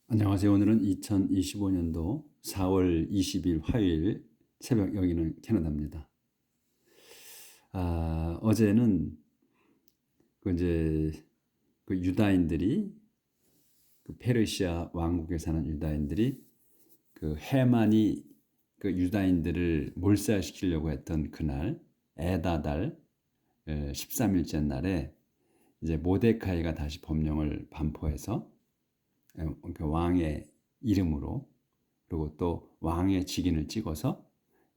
안녕하세요. 오늘은 2025년도 4월 20일 화요일 새벽, 여기는 캐나다입니다. 어제는 그 이제 그 유다인들이, 그 페르시아 왕국에 사는 유다인들이 그 해만이 그 유다인들을 몰살시키려고 했던 그날, 에다달 13일째 날에 이제 모데카이가 다시 법령을 반포해서 그 왕의 이름으로, 그리고 또 왕의 직인을 찍어서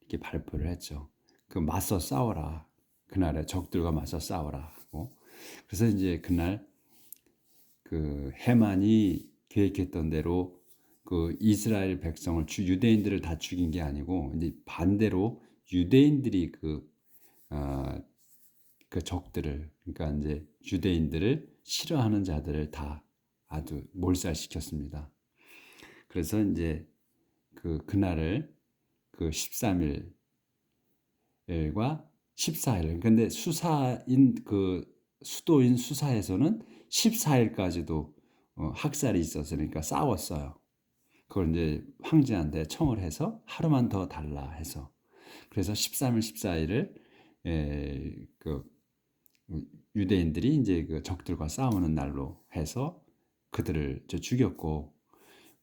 이렇게 발표를 했죠. 그 맞서 싸워라. 그날의 적들과 맞서 싸워라 하고. 그래서 이제 그날 그 해만이 계획했던 대로 그 이스라엘 백성을 유대인들을 다 죽인 게 아니고, 이제 반대로 유대인들이 어, 그 적들을, 그러니까 이제 유대인들을 싫어하는 자들을 다 아주 몰살시켰습니다. 그래서 이제 그날을 그 13일과 14일. 근데 수사인 그 수도인 수사에서는 14일까지도 학살이 있었으니까 싸웠어요. 그걸 이제 황제한테 청을 해서 하루만 더 달라 해서, 그래서 13일, 14일을 그 유대인들이 이제 그 적들과 싸우는 날로 해서 그들을 죽였고,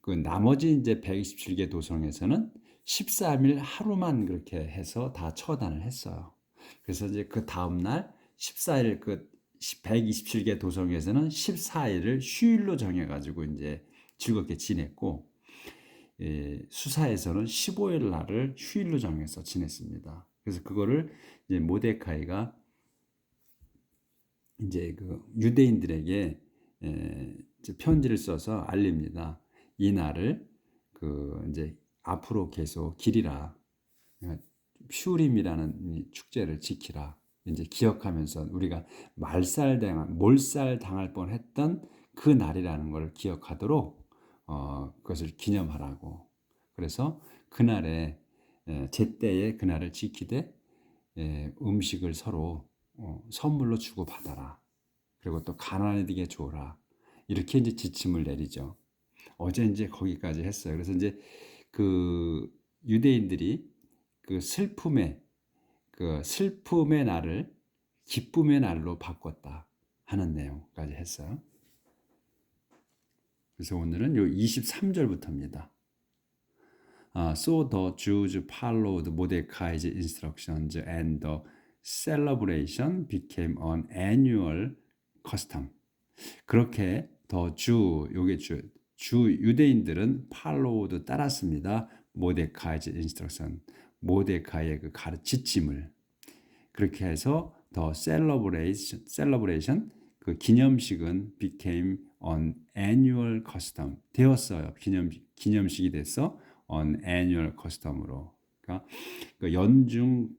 그 나머지 이제 127개 도성에서는 13일 하루만 그렇게 해서 다 처단을 했어요. 그래서 이제 그 다음 날 14일 그 127개 도성에서는 14일을 휴일로 정해가지고 이제 즐겁게 지냈고, 수사에서는 15일 날을 휴일로 정해서 지냈습니다. 그래서 그거를 이제 모데카이가 이제 그 유대인들에게 편지를 써서 알립니다. 이 날을 그 이제 앞으로 계속 기리라. 퓨림이라는 축제를 지키라. 이제 기억하면서 우리가 몰살 당할 뻔했던 그 날이라는 걸 기억하도록 그것을 기념하라고. 그래서 그날에 제때에 그날을 지키되 음식을 서로 선물로 주고 받아라. 그리고 또 가난하게 줘라. 이렇게 이제 지침을 내리죠. 어제 이제 거기까지 했어요. 그래서 이제 그 유대인들이 그 슬픔의 날을 기쁨의 날로 바꿨다 하는 내용까지 했어요. 그래서 오늘은 요 23절부터입니다. So the Jews followed Mordecai's instructions and the celebration became an annual custom. 그렇게 요게 유대인들은 followed 따랐습니다. 모데카이의 instruction, 모데카이의 그 지침을. 그렇게 해서 the celebration 그 기념식은 became an annual custom 되었어요. 기념식이 됐어. an annual custom으로. 그러니까 그 연중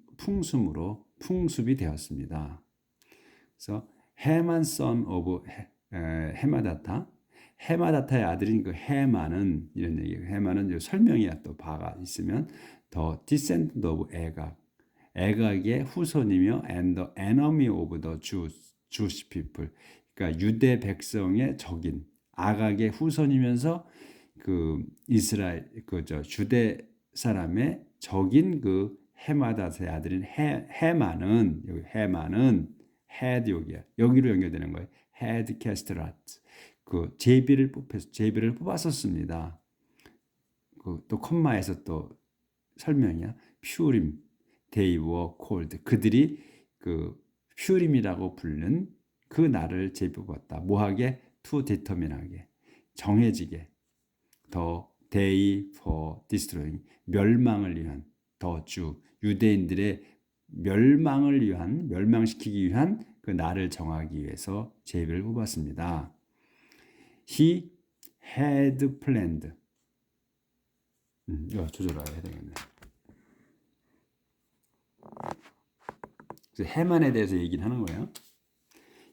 풍습이 되었습니다. 그래서 해만 son of 헤마다타, 헤마다타의 아들인 그 해만은, 이런 얘기예요. 해만은 설명이야. 또 바가 있으면 the descendant of 애각의 후손이며 and the enemy of the Jewish people. 그러니까 유대 백성의 적인 아각의 후손이면서 그 이스라엘 주대 사람의 적인 그 헤마다스의 아들인 해만은, 여기 해만은 헤드, 여기로 연결되는 거예요. 헤드 캐스트라트, 그 제비를 뽑았었습니다. 또 콤마에서 또 설명이야. 퓨림, they were called. 그들이 그 퓨림이라고 부르는 그 날을 제비뽑았다. 뭐하게? to determine하게, 정해지게. the day for destroying, 멸망을 위한, 유대인들의 멸망시키기 위한 그 날을 정하기 위해서 제비를 뽑았습니다. He had planned. 조절해야 되겠네. 해만에 대해서 얘기를 하는 거예요.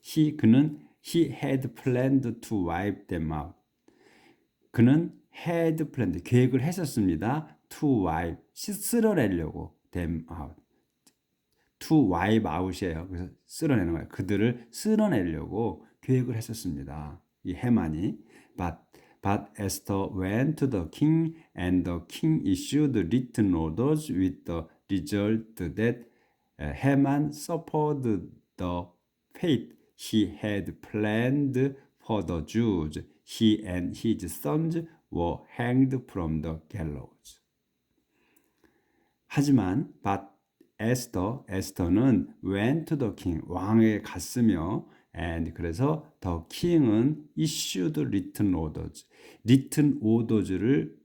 He had planned to wipe them out. 그는 had planned, 계획을 했었습니다. to wipe, 쓸어내려고, them out. to wipe out이에요. 그래서 쓸어내는 거예요. 그들을 쓸어내려고 계획을 했었습니다. 이 해만이. But Esther went to the king, and the king issued written orders with the result that Haman suffered the fate he had planned for the Jews. He and his sons were hanged from the gallows. 하지만 but 에스더는 went to the king, 왕에게 갔으며 and 그래서 the king은 issued written orders, written orders를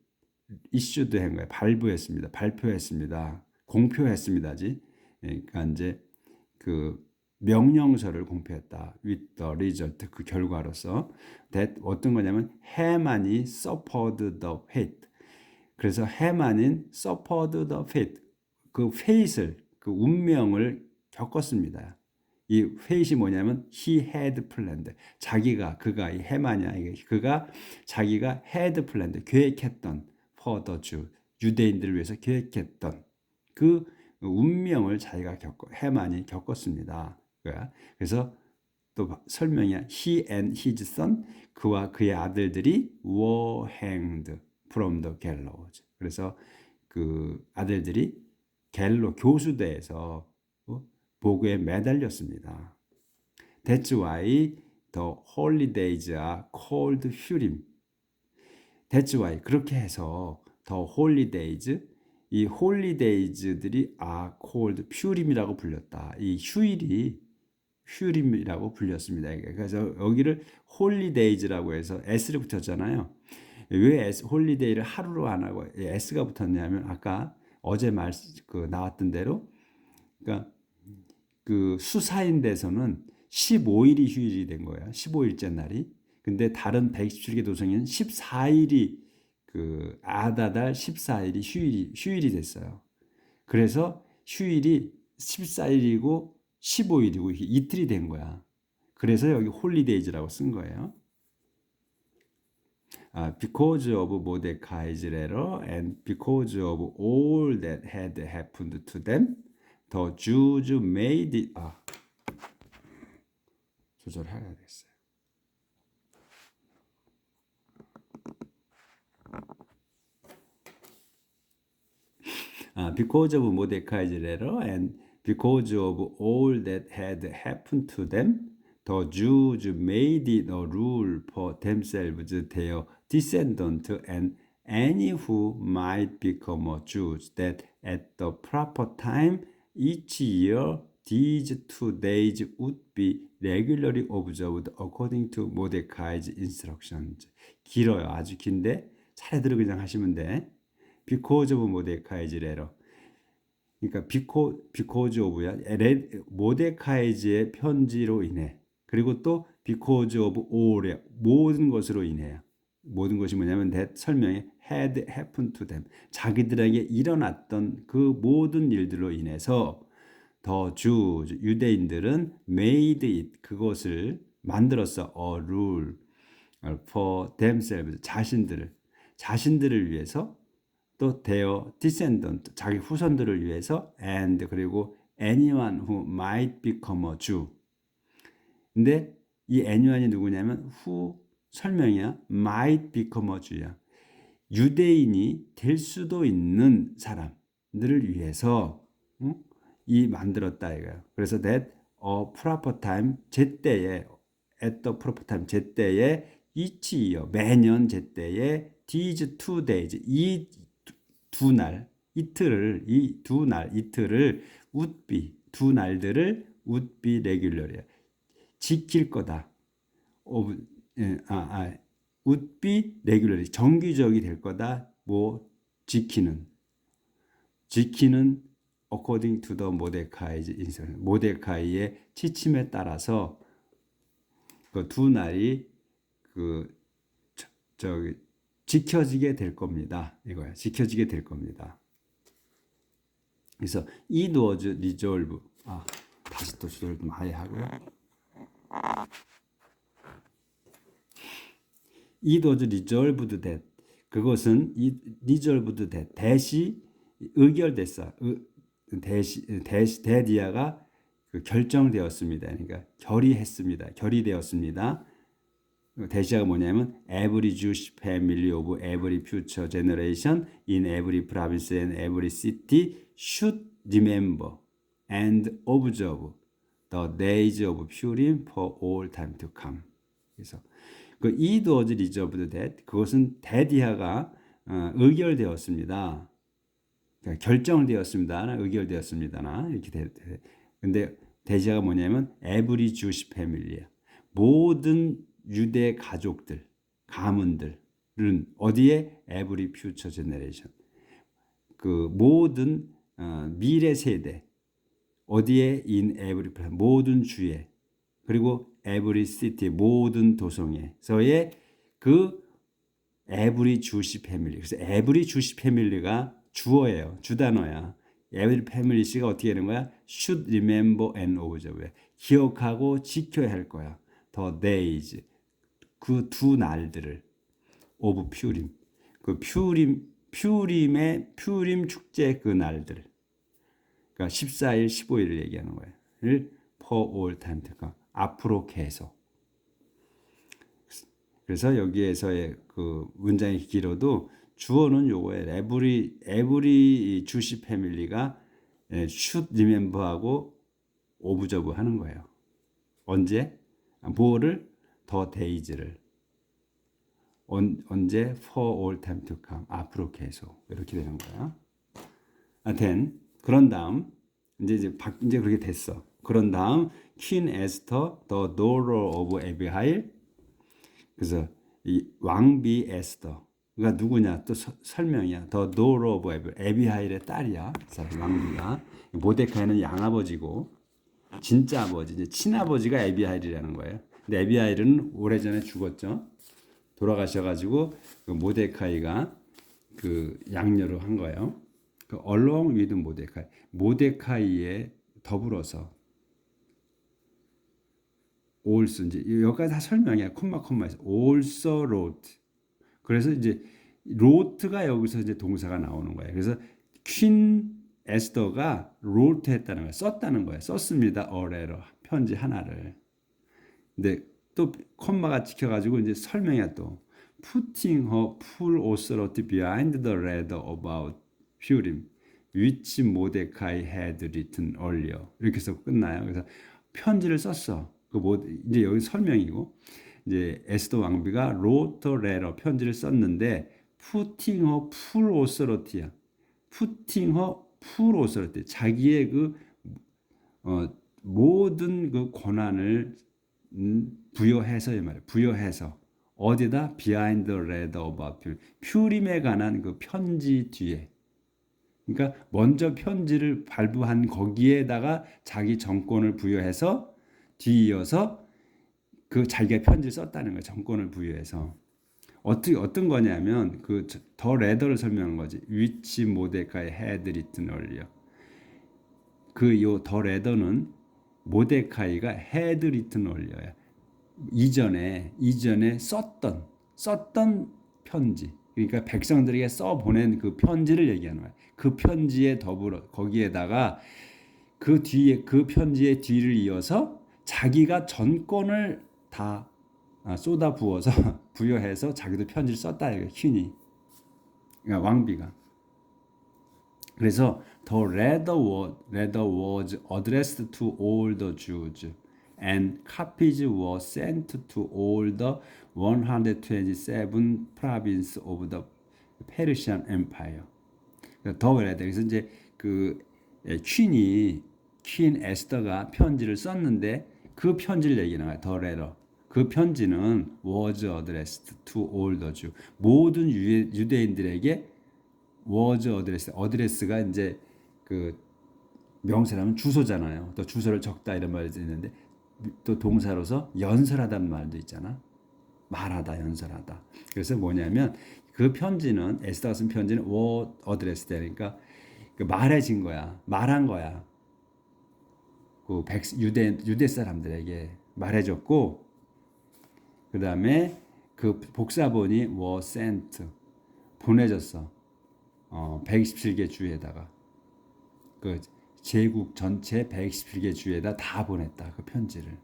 issued 한 거예요. 발표했습니다. 공표했습니다지. 그러니까 이제 그 명령서를 공표했다. with the result, 그 결과로서 that 어떤 거냐면 해만이 suffered the fate. 그래서 해만은 suffered the fate, 그 fate을, 그 운명을 겪었습니다. 이 fate이 뭐냐면 he had planned, 그가 이 해만이야. 그가 자기가 had planned, 계획했던 for the Jew, 유대인들을 위해서 계획했던 그 운명을 자기가 해만이 겪었습니다. 그래서 또 설명이야. He and his son, 그와 그의 아들들이 were hanged from the gallows. 그래서 그 아들들이 갤로 교수대에서 보고에 매달렸습니다. That's why the holidays are called Purim. That's why, 그렇게 해서 the holidays, 이 holidays들이 are called Purim이라고 불렸다. 이 휴일이 퓨림이라고 불렸습니다. 그래서 여기를 홀리데이즈라고 해서 s를 붙였잖아요. 왜 홀리데이를 하루로 안 하고 s가 붙었냐면 아까 어제 나왔던 대로, 그러니까 그 수사인대에서는 15일이 휴일이 된 거예요. 15일째 날이. 근데 다른 127개 도성에는 14일이 그 아다달 14일이 휴일이 됐어요. 그래서 휴일이 14일이고 15일이고 이틀이 된 거야. 그래서 여기 홀리데이즈라고 쓴 거예요. Because of Mordecai's letter and because of all that had happened to them, the Jews made it. 조절해야겠어요. Because of Mordecai's letter and because of all that had happened to them, the Jews made it a rule for themselves, their descendants, and any who might become a Jew, that at the proper time each year these 2 days would be regularly observed according to Mordecai's instructions. 길어요. 아주 긴데 차례대로 그냥 하시면 돼. Because of Mordecai's letter. 그러니까 because of야. 모데카이즈의 편지로 인해. 그리고 또 because of all의 모든 것으로 인해요. 모든 것이 뭐냐면 that 설명에 had happened to them. 자기들에게 일어났던 그 모든 일들로 인해서 the Jews, 유대인들은 made it, 그것을 만들었어. a rule for themselves, 자신들을 위해서, 또 their descendant, 자기 후손들을 위해서, and 그리고 anyone who might become a Jew. 근데 이 anyone이 누구냐면 who 설명이야. might become a Jew야. 유대인이 될 수도 있는 사람들을 위해서 이 만들었다 이거야. 그래서 that a proper time, 제때에, at the proper time, 제때에, each year, 매년 제때에, these 2 days, 이 두 날, 이틀을 would be, 두 날들을 would be regular이야. 지킬 거다. would be regularly, 정기적이 될 거다. 뭐 지키는 according to the Mordecai's instruction, 모데카이의 지침에 따라서 그 두 날이 지켜지게 될 겁니다. 이거야. 지켜지게 될 겁니다. 그래서 it was resolved. 다시 또 조절 좀 아예 하고요. it was resolved that, 그것은 resolved that, 대시 의결됐어. 대디아가 결정되었습니다. 그러니까 결의되었습니다. 대시아가 뭐냐면 every Jewish family of every future generation in every province and every city should remember and observe the days of Purim for all time to come. 그래서 그 it was resolved that 그것은 대디아가 의결되었습니다. 그러니까 결정되었습니다. 의결되었습니다나 이렇게 근데 대시아가 뭐냐면 every Jewish family야. 모든 유대 가족들, 가문들은 어디에 every future generation. 그 모든 미래 세대 어디에 in every place 모든 주에 그리고 every city 모든 도성에서의 그 every Jewish family. 그래서 every Jewish family가 주어예요. 주단어야. every family가 어떻게 되는 거야? should remember and observe. 기억하고 지켜야 할 거야. the days. 그 두 날들을 of 퓨림. 그 퓨림의 퓨림 축제 그 날들. 그러니까 14일, 15일을 얘기하는 거예요. for all time. 그러니까 앞으로 계속. 그래서 여기에서의 그 문장의 길어도 주어는 요거예요. every 주시 패밀리가 should remember하고 observe 하는 거예요. 언제? 뭐를? the days를. 언제? for all time to come. 앞으로 계속. 이렇게 되는 거야. then 그런 다음 이제 그렇게 됐어. 그런 다음 Queen Esther, the daughter of Abihail. 그래서 이 왕비 에스더가 누구냐? 또 설명이야. The daughter of Abihail. 에비하일의 딸이야. 왕비가. 모데카이는 양아버지고 진짜 아버지, 이제 친아버지가 에비하일이라는 거예요. 근데 에비하일은 오래전에 죽었죠. 돌아가셔가지고 그 모데카이가 그 양녀로 한 거예요. 그 along with 모데카이. 모데카이에 더불어서 also 이제 여기까지 다 설명이야. 콤마에서 also wrote. 그래서 이제 wrote가 여기서 이제 동사가 나오는 거예요. 그래서 퀸 에스더가 wrote 했다는 거야. 썼다는 거야. 썼습니다. a letter. 편지 하나를. 근데 또 콤마가 찍혀가지고 이제 설명이야 또. Putting her full authority behind the letter about Purim, which Mordecai had written earlier. 이렇게 해서 끝나요. 그래서 편지를 썼어. 이제 여기 설명이고 이제 에스더 왕비가 wrote a letter 편지를 썼는데 putting her full authority야. putting her full authority 자기의 그 모든 그 권한을 부여해서 이 말이야. 부여해서 어디다 behind the letter about Purim. 퓨림에 관한 그 편지 뒤에. 그러니까 먼저 편지를 발부한 거기에다가 자기 정권을 부여해서 뒤이어서 그 자기가 편지를 썼다는 거예요. 정권을 부여해서. 어떤 거냐면 그 더 레더를 설명한 거지. 위치 모데카이 had written earlier. 그 요 더 레더는 모데카이가 had written earlier야. 이전에 썼던 편지. 그러니까 백성들에게 써 보낸 그 편지를 얘기하는 거야. 그 편지에 더불어 거기에다가 그 뒤에 그 편지의 뒤를 이어서 자기가 전권을 다 쏟아 부어서 부여해서 자기도 편지를 썼다 이거 퀸이. 그러니까 왕비가. 그래서 the letter was addressed to all the Jews and copies were sent to all the 127 provinces of the Persian Empire. 더 그래야 돼. 그래서 이제 그 퀸 에스더가 편지를 썼는데 그 편지를 얘기하는 거야. 더 레터. 그 편지는 was addressed to all the Jews. 모든 유대인들에게 was addressed. 어드레스가 이제 그 명사라면 주소잖아요. 또 주소를 적다 이런 말이 있는데 또 동사로서 연설하다는 말도 있잖아. 말하다, 연설하다. 그래서 뭐냐면 그 편지는 에스더가 쓴 편지는 was addressed 되니까 그 말해진 거야. 말한 거야. 그 유대 사람들에게 말해줬고 그 다음에 그 복사본이 was sent 보내졌어. 127개 주에다가 그 제국 전체 127개 주에다 다 보냈다 그 편지를.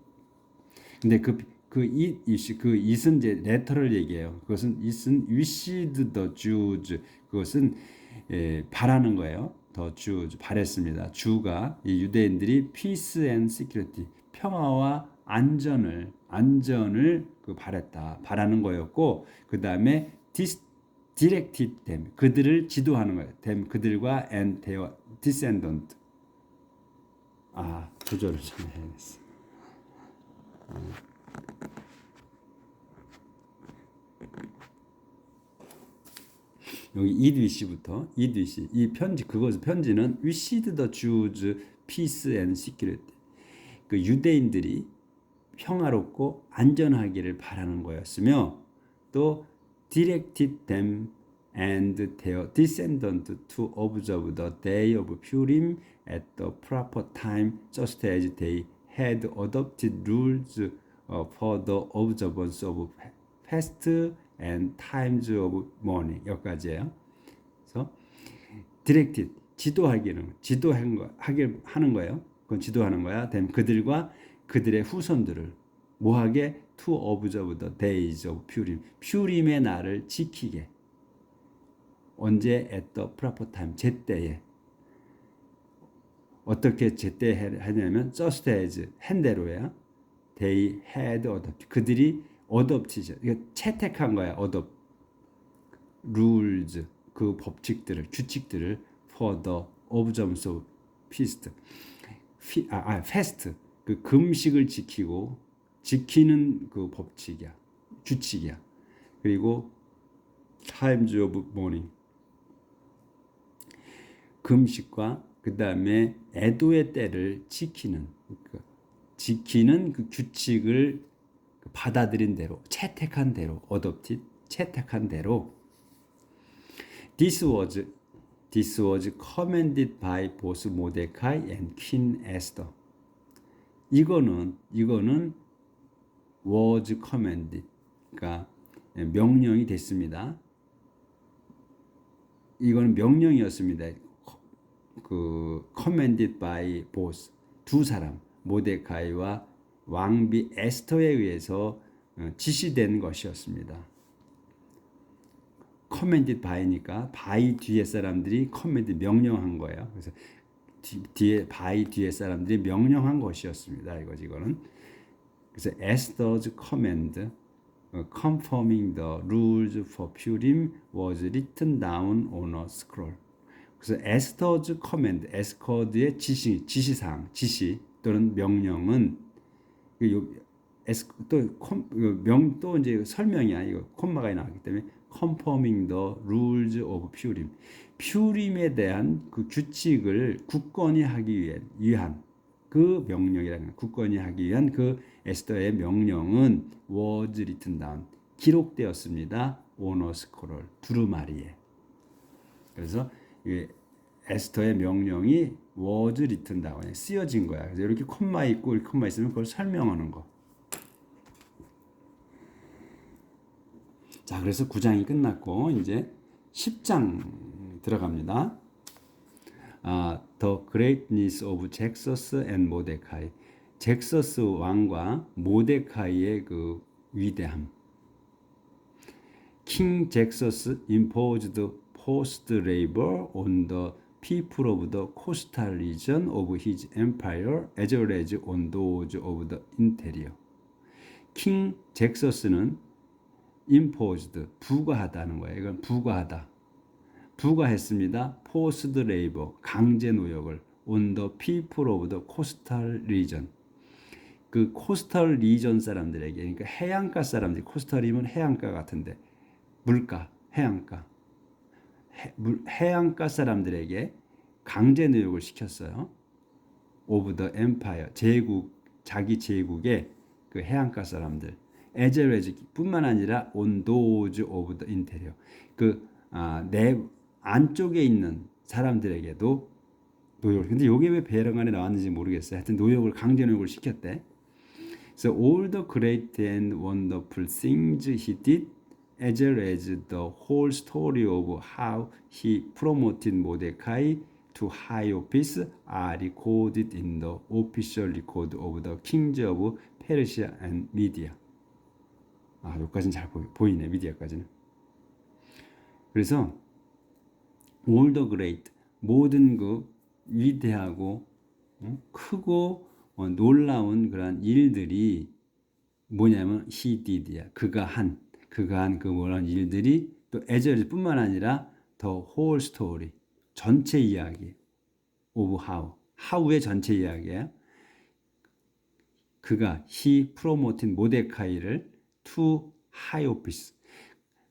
근데 그 그 it은 이제 letter를 얘기해요. 그것은 it은 wished the Jews. 그것은 바라는 거예요. the Jews 바랬습니다. 주가 이 유대인들이 peace and security 평화와 안전을 그 바라는 거였고 그 다음에 directed them 그들을 지도하는 거예요. them 그들과 and their descendant 조절을 좀 해야겠어. 여기 이드위시부터 이드위시 이 편지는 wished the Jews peace and security 그 유대인들이 평화롭고 안전하기를 바라는 거였으며 또 directed them and their descendants to observe the day of Purim at the proper time just as they had adopted rules for the observance of fast and times of mourning 여기까지예요. 그래서 directed 지도하는 거예요. 그건 지도하는 거야. 그들과 그들의 후손들을 뭐하게 to observe the days of Purim. 퓨림의 날을 지키게. 언제 at the proper time 제때에. 어떻게 제때에 하냐면 just as 한 대로야. They had adopted. 그들이 adopted. 이거 채택한 거야. adopt. rules 그 법칙들을 규칙들을 for the observance of feast. fast 그 금식을 지키는 그 법칙이야. 규칙이야. 그리고 times of mourning 금식과 그 다음에 애도의 때를 지키는 그 규칙을 받아들인 대로 채택한 대로 adopted 채택한 대로 This was commanded by both Mordecai and Queen Esther. 이거는 was commanded, 그러니까 명령이 됐습니다. 이거는 명령이었습니다. 그 commanded by both 두 사람 모데카이와 왕비 에스터에 의해서 지시된 것이었습니다. commanded by니까 by 뒤에 사람들이 command 명령한 거예요. 그래서 by 뒤에 사람들이 명령한 것이었습니다. 이거는 그래서 Esther's command confirming the rules for Purim was written down on a scroll. 그래서 Esther's command, 에스더의 지시 또는 명령은 또 이제 설명이야. 이거 콤마가 나왔기 때문에 confirming the rules of Purim. 퓨림에 대한 그 규칙을 굳건히 하기 위한 그 명령이라는 거예요. 굳건히 하기 위한 그 에스더의 명령은 was written down 기록되었습니다. on a scroll 두루마리에. 그래서 에스더의 명령이 was written down 쓰여진 거야. 그래서 이렇게 콤마 있고 이렇게 콤마 있으면 그걸 설명하는 거. 자, 그래서 9장이 끝났고 이제 10장 들어갑니다. The greatness of Xerxes and Mordecai. 잭서스 왕과 모데카이의 그 위대함. King Xerxes imposed forced labor on the people of the coastal region of his empire as well as on those of the interior. king 잭서스는 imposed 부과하다는 거예요. 이건 부과했습니다. forced labor 강제 노역을 on the people of the coastal region. 그 코스탈 리전 사람들에게 그러니까 해안가 사람들이 코스탈이면 해안가 같은데 물가 해안가 해안가 사람들에게 강제 노역을 시켰어요. of the empire 자기 제국의 그 해안가 사람들 as well as 뿐만 아니라 on those of the interior 내 안쪽에 있는 사람들에게도 노역을. 근데 이게 왜 배령안에 나왔는지 모르겠어요. 하여튼 강제 노역을 시켰대. So all the great and wonderful things he did, as well as the whole story of how he promoted Mordecai to high office, are recorded in the official record of the kings of Persia and Media. 여기까지는 잘 보이네. 미디어까지는. 그래서 all the great, 모든 그 위대하고 크고 놀라운 그런 일들이 뭐냐면 he did야. 그가 한 그 뭐란 일들이 또 as 뿐만 아니라 the whole story, 전체 이야기 of how의 전체 이야기야. 그가 he promoted 모데카이를 to high office,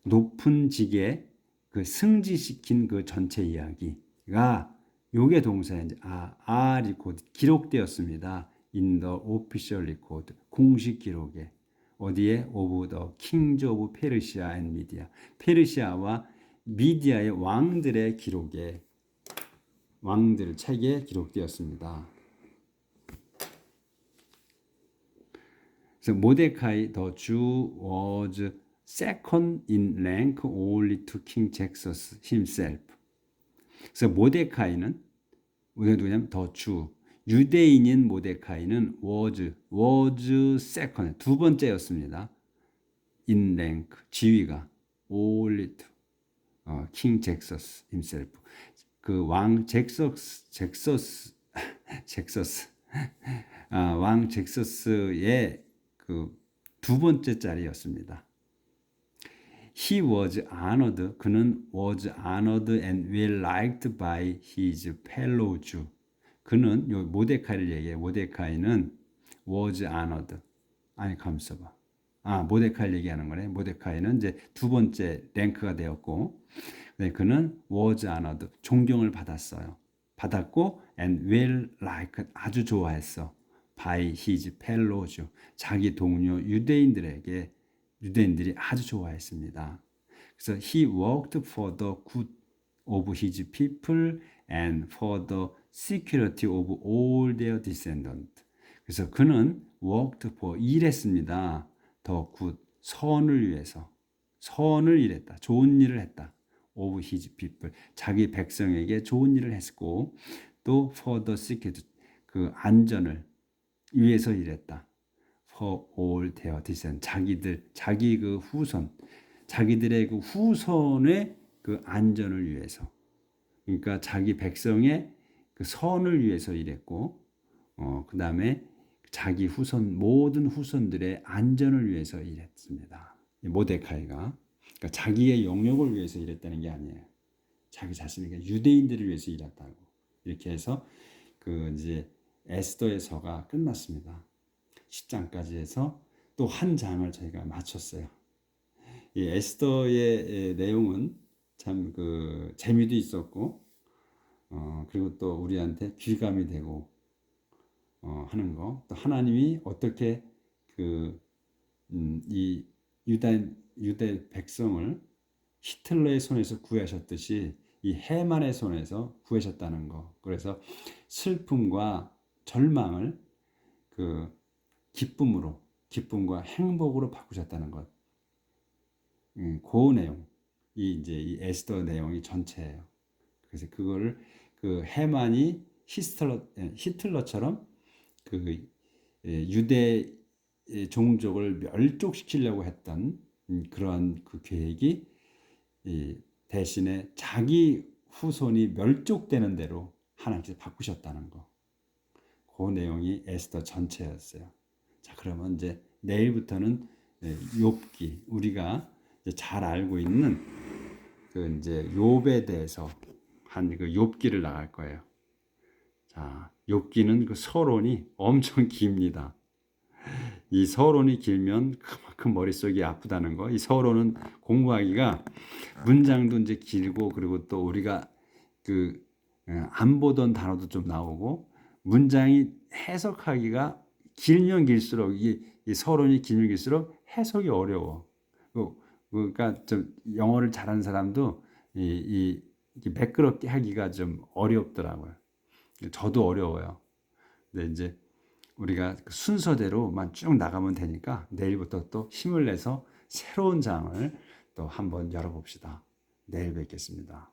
높은 직에 그 승진시킨 그 전체 이야기가 요게 동사에 이제 record 기록되었습니다. in the official record 공식 기록에 어디에 of the kings of Persia and Media 페르시아와 미디아의 왕들의 기록에 왕들 책에 기록되었습니다. 그래서 모데카이 the Jew was second in rank only to King Xerxes himself. 그래서 모데카이는 누구냐면 더 주 유대인인 모데카이는 was second 두 번째였습니다. in rank 지위가 only to King Xerxes himself 그 왕 잭서스 왕 잭서스의 그 두 번째 자리였습니다. He was honored. 그는 was honored and well liked by his fellow Jew. 그는 요 모데카이를 얘기해. 모데카이는 was honored. 아니 감싸봐. 모데카이를 얘기하는 거네. 모데카이는 이제 두 번째 랭크가 되었고, 그는 was honored. 존경을 받았어요. 받았고 and well liked. 아주 좋아했어. by his fellow Jew. 자기 동료 유대인들이 아주 좋아했습니다. 그래서 he worked for the good of his people and for the security of all their descendants. 그래서 그는 worked for 일했습니다. the good 선을 위해서 선을 일했다. 좋은 일을 했다. of his people 자기 백성에게 좋은 일을 했고 또 for the security 그 안전을 위해서 일했다. for all their descendants 자기 그 후손 자기들의 그 후손의 그 안전을 위해서 그러니까 자기 백성의 그 선을 위해서 일했고 그 다음에 자기 후손 모든 후손들의 안전을 위해서 일했습니다. 모데카이가 그러니까 자기의 영역을 위해서 일했다는 게 아니에요. 자기 자신에게 유대인들을 위해서 일했다고 이렇게 해서 그 이제 에스더의 서가 끝났습니다. 10장까지 해서 또 한 장을 저희가 마쳤어요. 이 에스더의 내용은 참 그 재미도 있었고 그리고 또 우리한테 귀감이 되고 하는 거, 또 하나님이 어떻게 이 유대 백성을 히틀러의 손에서 구하셨듯이 이 해만의 손에서 구하셨다는 거. 그래서 슬픔과 절망을 그 기쁨과 행복으로 바꾸셨다는 것. 그 내용, 이 에스더 내용이 전체예요. 그래서 그거를 그 해만이 히틀러처럼 그 유대 종족을 멸족시키려고 했던 그러한 그 계획이 대신에 자기 후손이 멸족되는 대로 하나님께서 바꾸셨다는 거. 그 내용이 에스더 전체였어요. 자, 그러면 이제 내일부터는 욥기 우리가 이제 잘 알고 있는 그 이제 욥에 대해서 한 그 욥기를 나갈 거예요. 자, 욥기는 그 서론이 엄청 깁니다. 이 서론이 길면 그만큼 머릿속이 아프다는 거. 이 서론은 공부하기가 문장도 이제 길고 그리고 또 우리가 그 안 보던 단어도 좀 나오고 문장이 해석하기가 길면 길수록 이 서론이 길면 길수록 해석이 어려워. 그러니까 좀 영어를 잘하는 사람도 이 매끄럽게 하기가 좀 어렵더라고요. 저도 어려워요. 근데 이제 우리가 순서대로만 쭉 나가면 되니까 내일부터 또 힘을 내서 새로운 장을 또 한번 열어봅시다. 내일 뵙겠습니다.